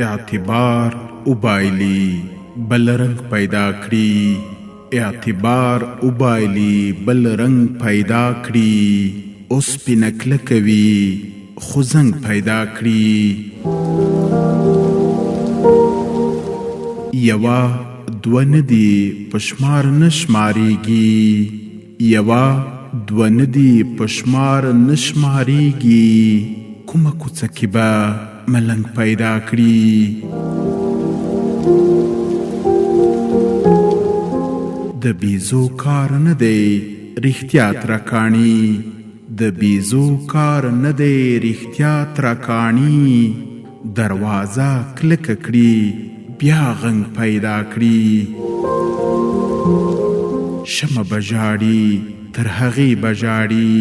اعتبار وبایلی بل رنگ پیدا کړي، اعتبار وبایلی بل رنگ پیدا کړي. اوس سپینه کلکه وي خو زنګ پیدا کړي. یوه دوه نه دي په شمار نه شمارېږي، یوه دوه نه دي په شمار نه شمارېږي. کومه کوڅه کې به ملنګ پیدا کړي. د بیزو کار نه دی رښتیا ترکاڼي، د بیزو کار نه دی رښتیا ترکاڼي. دروازه کلکه کړي بیا غنګ پیدا کړي. شمه بژاړي تر هغې بژاړي،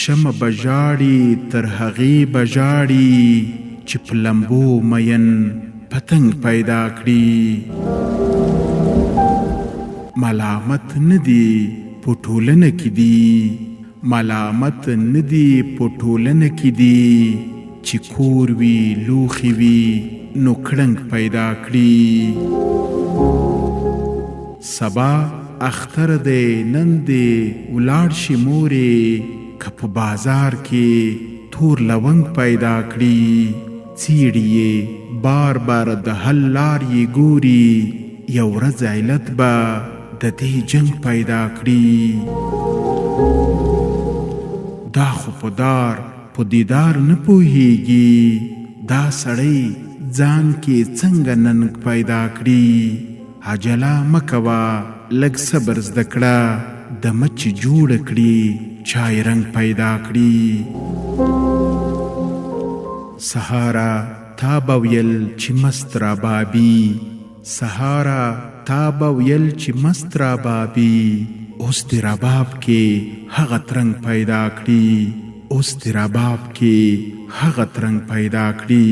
شمه بژاړي تر هغې بژاړي چې په لمبو مین پتنګ پیدا کړي. ملامت نه دی په ټولنه کې دی، ملامت نه دی په ټولنه کې دی چې کور وي لوښي وي نو کړنګ پیدا کړي. سبا اختر دی نن دی ولاړ شي مورې، که په بازار کې تور لونګ پیدا کړي. څیړي یې بار بار د حل لار یې ګوري، یو ورځ علت به د دې جنګ پیدا کړي. دا خو په دار په دیدار نه پوهیږي، دا سړی ځان کې څنګه ننګ پیدا کړي. عجله مه کوه لږ صبر زده کړه، د مچ جوړه کړي چای رنګ پیدا کړي. سهارا تا به ویل چې مست را بابي، سهارا تا به ویل چې مست را بابي. اوس د رباب کې هغه ترنګ پیدا کړي، اوس د رباب کې هغه ترنګ پیدا کړي.